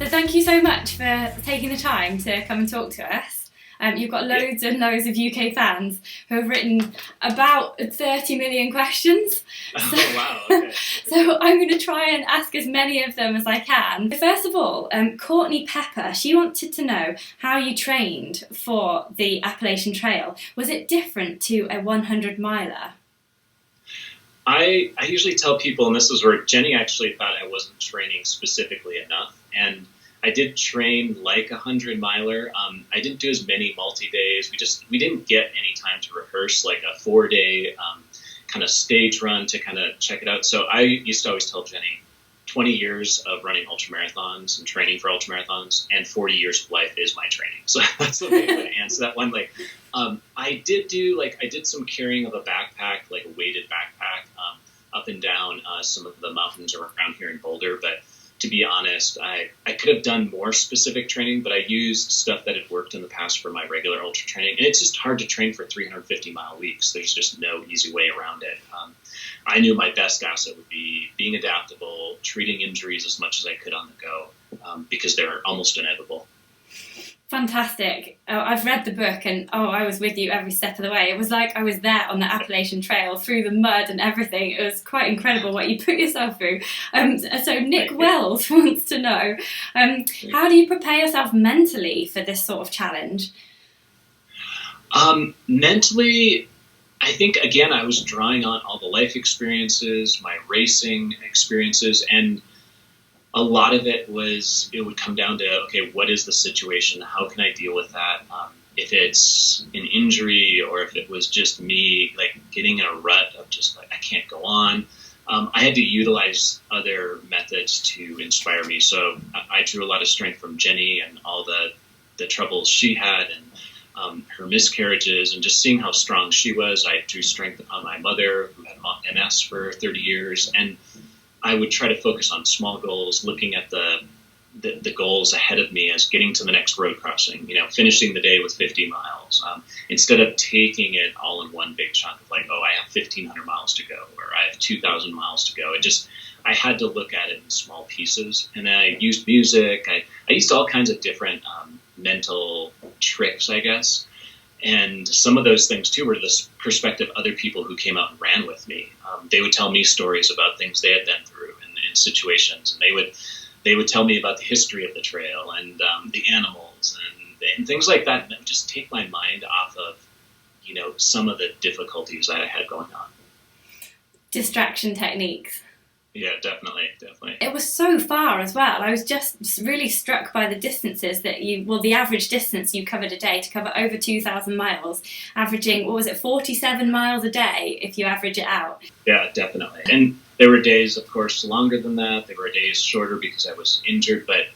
So thank you so much for taking the time to come and talk to us. You've got loads and loads of UK fans who have written about 30 million questions. So, oh, wow. Okay. So I'm going to try and ask as many of them as I can. First of all, Courtney Pepper, she wanted to know how you trained for the Appalachian Trail. Was it different to a 100 miler? I usually tell people, and this is where Jenny actually thought I wasn't training specifically enough, and I did train like a 100 miler. I didn't do as many multi-days. We didn't get any time to rehearse, like a 4-day kind of stage run to kind of check it out. So I used to always tell Jenny, 20 years of running ultramarathons and training for ultramarathons, and 40 years of life is my training. So that's the way I would answer that one. Like, I did some carrying of a backpack, like a weighted backpack, up and down some of the mountains around here in Boulder, but to be honest, I could have done more specific training, but I used stuff that had worked in the past for my regular ultra training. And it's just hard to train for 350-mile weeks. There's just no easy way around it. I knew my best asset would be being adaptable, treating injuries as much as I could on the go, because they're almost inevitable. Fantastic. I've read the book and I was with you every step of the way. It was like I was there on the Appalachian Trail through the mud and everything. It was quite incredible what you put yourself through. So Nick Wells wants to know, how do you prepare yourself mentally for this sort of challenge? Mentally, I think, again, I was drawing on all the life experiences, my racing experiences, and a lot of it would come down to, okay, what is the situation? How can I deal with that? If it's an injury or if it was just me, like getting in a rut of just like, I can't go on. I had to utilize other methods to inspire me. So I drew a lot of strength from Jenny and all the troubles she had and her miscarriages, and just seeing how strong she was. I drew strength upon my mother, who had MS for 30 years. And I would try to focus on small goals, looking at the goals ahead of me as getting to the next road crossing, finishing the day with 50 miles, instead of taking it all in one big chunk of like, oh, I have 1,500 miles to go, or I have 2,000 miles to go. I had to look at it in small pieces. And then I used music. I used all kinds of different mental tricks, I guess. And some of those things, too, were the perspective of other people who came out and ran with me. They would tell me stories about things they had been through in situations. And they would tell me about the history of the trail and the animals and things like that. And that would just take my mind off of, some of the difficulties that I had going on. Distraction techniques. Yeah, definitely. It was so far as well. I was just really struck by the distances that the average distance you covered a day to cover over 2,000 miles, averaging, 47 miles a day if you average it out. Yeah, definitely. And there were days, of course, longer than that. There were days shorter because I was injured, but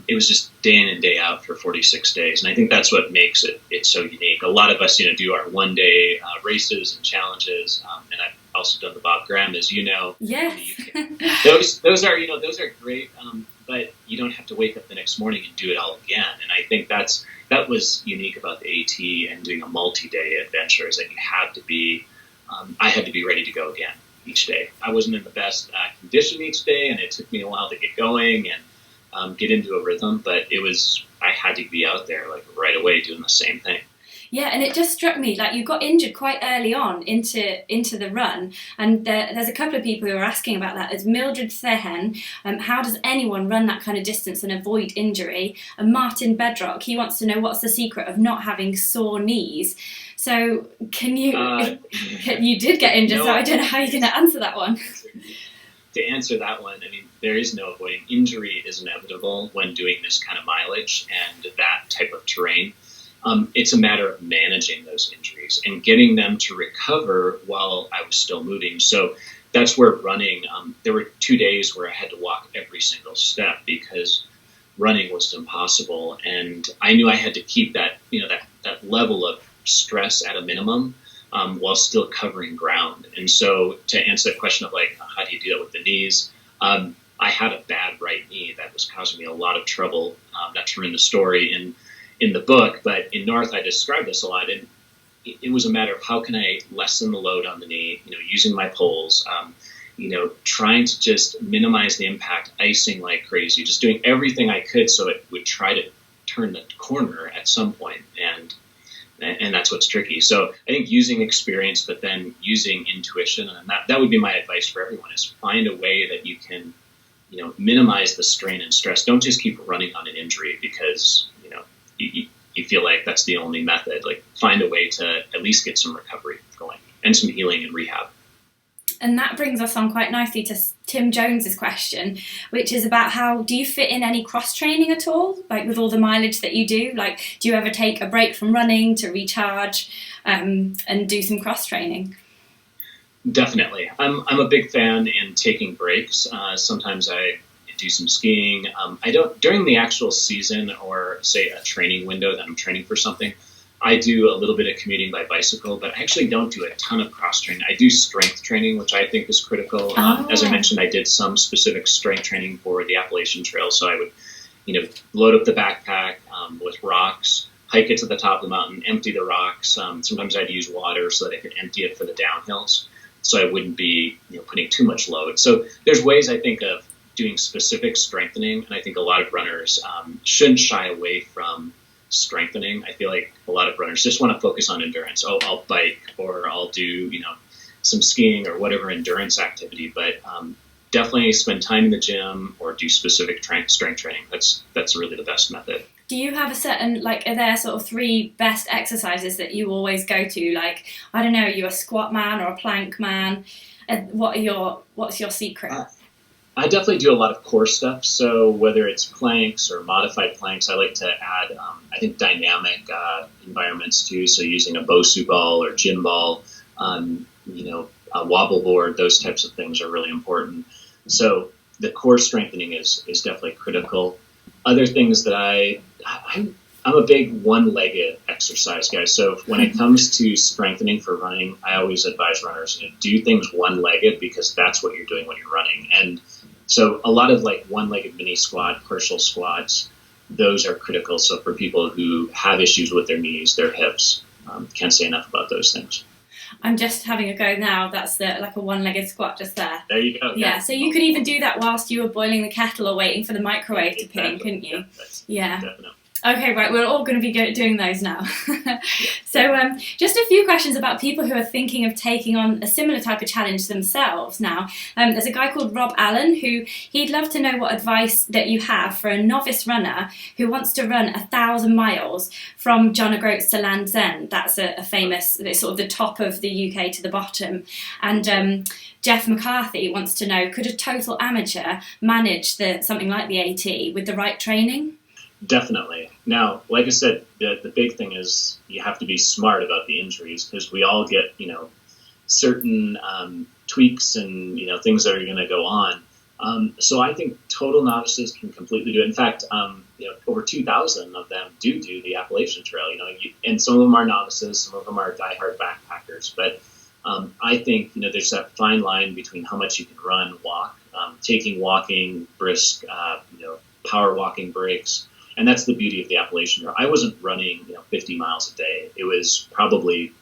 it was just day in and day out for 46 days. And I think that's what makes it so unique. A lot of us, do our one-day races and challenges, and I've also done the Bob Graham, as you know. Yeah. Those are great, but you don't have to wake up the next morning and do it all again. And I think that was unique about the AT and doing a multi-day adventure, is that you had to be, I had to be ready to go again each day. I wasn't in the best condition each day, and it took me a while to get going and get into a rhythm, but I had to be out there like right away doing the same thing. Yeah, and it just struck me, like you got injured quite early on into the run, and there's a couple of people who are asking about that. There's Mildred Sehen, how does anyone run that kind of distance and avoid injury? And Martin Bedrock, he wants to know what's the secret of not having sore knees. So can you, you did get injured, so I don't know how you're going to answer that one. To answer that one, there is no avoiding. Injury is inevitable when doing this kind of mileage and that type of terrain. It's a matter of managing those injuries and getting them to recover while I was still moving. So that's where running, there were 2 days where I had to walk every single step because running was impossible. And I knew I had to keep that, that level of stress at a minimum while still covering ground. And so to answer that question of like, how do you do that with the knees? I had a bad right knee that was causing me a lot of trouble. Not to ruin the story in the book, but in North, I described this a lot. And it was a matter of how can I lessen the load on the knee, using my poles, trying to just minimize the impact, icing like crazy, just doing everything I could so it would try to turn the corner at some point. And that's what's tricky. So I think using experience, but then using intuition, and that would be my advice for everyone, is find a way that you can, minimize the strain and stress. Don't just keep running on an injury because, you feel like that's the only method. Like, find a way to at least get some recovery going and some healing and rehab. And that brings us on quite nicely to Tim Jones's question, which is about how do you fit in any cross-training at all? Like, with all the mileage that you do, like, do you ever take a break from running to recharge and do some cross-training? Definitely. I'm a big fan in taking breaks. Sometimes I do some skiing. I don't, during the actual season or say a training window that I'm training for something, I do a little bit of commuting by bicycle, but I actually don't do a ton of cross training. I do strength training, which I think is critical. As I mentioned, I did some specific strength training for the Appalachian Trail. So I would, load up the backpack with rocks, hike it to the top of the mountain, empty the rocks. Sometimes I'd use water so that I could empty it for the downhills, so I wouldn't be putting too much load. So there's ways, I think, of doing specific strengthening, and I think a lot of runners shouldn't shy away from strengthening. I feel like a lot of runners just want to focus on endurance. Oh, I'll bike, or I'll do some skiing or whatever endurance activity, but definitely spend time in the gym or do specific strength training. That's really the best method. Do you have a certain, are there sort of 3 best exercises that you always go to? Like, I don't know, are you a squat man or a plank man? What's your secret? I definitely do a lot of core stuff. So whether it's planks or modified planks, I like to add, I think, dynamic environments too. So using a Bosu ball or gym ball, a wobble board, those types of things are really important. So the core strengthening is definitely critical. Other things that I'm a big one-legged exercise guy. So when it comes to strengthening for running, I always advise runners to do things one-legged because that's what you're doing when you're running. And so a lot of one-legged mini squat, partial squats, those are critical. So for people who have issues with their knees, their hips, can't say enough about those things. I'm just having a go now. That's like a one-legged squat just there. There you go. Yeah, so you could even do that whilst you were boiling the kettle or waiting for the microwave to ping, couldn't you? Yeah. Definitely. Okay, right, we're all going to be doing those now. So just a few questions about people who are thinking of taking on a similar type of challenge themselves now. There's a guy called Rob Allen who he'd love to know what advice that you have for a novice runner who wants to run 1,000 miles from John O'Groats to Land's End. That's a famous, it's sort of the top of the UK to the bottom. And Jeff McCarthy wants to know, could a total amateur manage something like the AT with the right training? Definitely. Now, like I said, the big thing is you have to be smart about the injuries because we all get, certain tweaks and, things that are going to go on. So I think total novices can completely do it. In fact, over 2,000 of them do the Appalachian Trail, and some of them are novices, some of them are diehard backpackers. But I think, there's that fine line between how much you can run, walk, taking walking, brisk, power walking breaks. And that's the beauty of the Appalachian Trail. I wasn't running, 50 miles a day. It was probably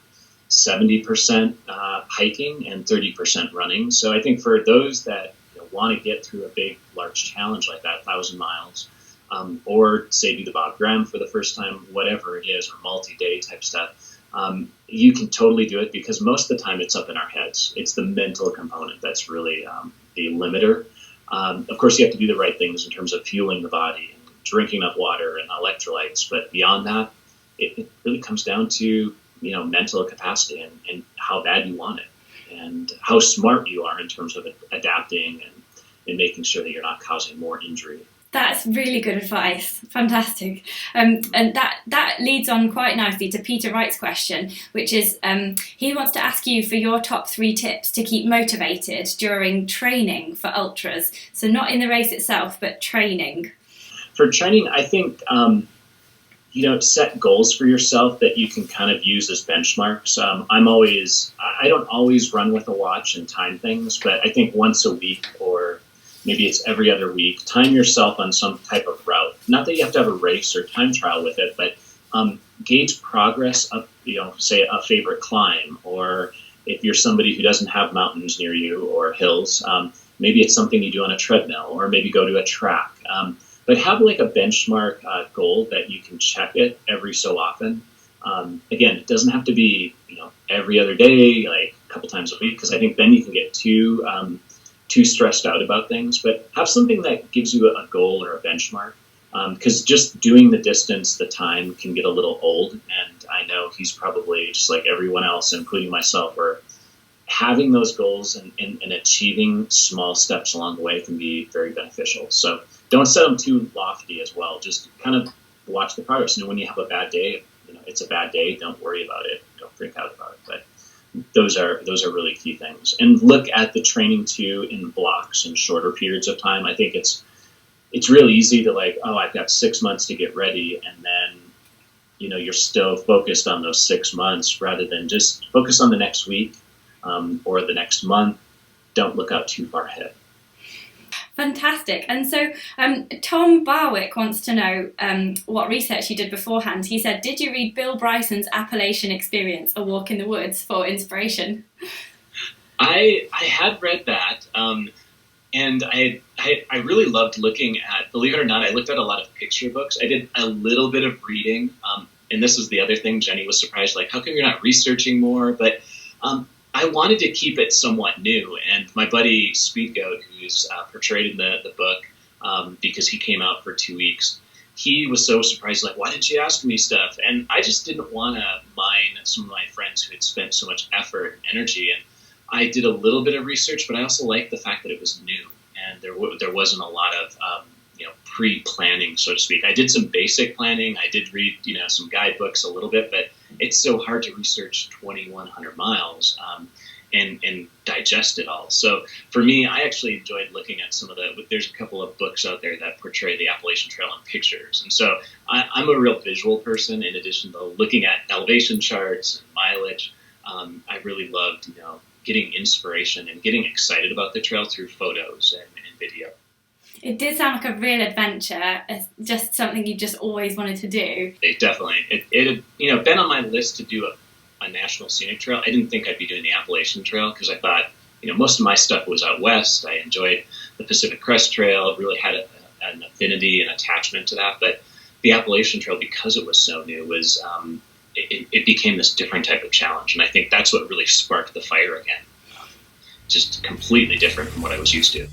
70% hiking and 30% running. So I think for those that want to get through a big, large challenge like that, 1,000 miles, or say do the Bob Graham for the first time, whatever it is, or multi-day type stuff, you can totally do it because most of the time it's up in our heads. It's the mental component that's really the limiter. Of course, you have to do the right things in terms of fueling the body, drinking enough water and electrolytes, but beyond that, it really comes down to mental capacity and how bad you want it and how smart you are in terms of adapting and making sure that you're not causing more injury. That's really good advice. Fantastic. And that leads on quite nicely to Peter Wright's question, which is he wants to ask you for your top 3 tips to keep motivated during training for ultras. So not in the race itself, but training. For training, I think, set goals for yourself that you can kind of use as benchmarks. I don't always run with a watch and time things, but I think once a week or maybe it's every other week, time yourself on some type of route. Not that you have to have a race or time trial with it, but gauge progress of, say a favorite climb or if you're somebody who doesn't have mountains near you or hills, maybe it's something you do on a treadmill, or maybe go to a track. But have like a benchmark goal that you can check it every so often. Again, it doesn't have to be, every other day, like a couple times a week, because I think then you can get too stressed out about things. But have something that gives you a goal or a benchmark, because just doing the distance, the time can get a little old. And I know he's probably just like everyone else, including myself, where having those goals and achieving small steps along the way can be very beneficial. So don't set them too lofty as well. Just kind of watch the progress. And when you have a bad day, it's a bad day. Don't worry about it. Don't freak out about it. But those are really key things. And look at the training too in blocks and shorter periods of time. I think it's really easy to like, oh, I've got 6 months to get ready, and then you're still focused on those 6 months rather than just focus on the next week or the next month. Don't look out too far ahead. Fantastic. And so Tom Barwick wants to know what research you did beforehand. He said, did you read Bill Bryson's Appalachian Experience, A Walk in the Woods, for inspiration? I had read that, and I really loved looking at, believe it or not, I looked at a lot of picture books. I did a little bit of reading, and this is the other thing. Jenny was surprised, like, how come you're not researching more? But I wanted to keep it somewhat new, and my buddy Speedgoat, who's portrayed in the book, because he came out for 2 weeks, he was so surprised, like, why didn't you ask me stuff? And I just didn't want to mine some of my friends who had spent so much effort and energy. And I did a little bit of research, but I also liked the fact that it was new, and there wasn't a lot of pre-planning, so to speak. I did some basic planning. I did read some guidebooks a little bit, but it's so hard to research 2,100 miles and digest it all. So for me, I actually enjoyed looking at there's a couple of books out there that portray the Appalachian Trail in pictures. And so I'm a real visual person, in addition to looking at elevation charts and mileage. I really loved, getting inspiration and getting excited about the trail through photos and video. It did sound like a real adventure. It's just something you just always wanted to do. It definitely. It had been on my list to do a national scenic trail. I didn't think I'd be doing the Appalachian Trail because I thought, most of my stuff was out west. I enjoyed the Pacific Crest Trail, really had an affinity and attachment to that. But the Appalachian Trail, because it was so new, was it became this different type of challenge. And I think that's what really sparked the fire again. Just completely different from what I was used to.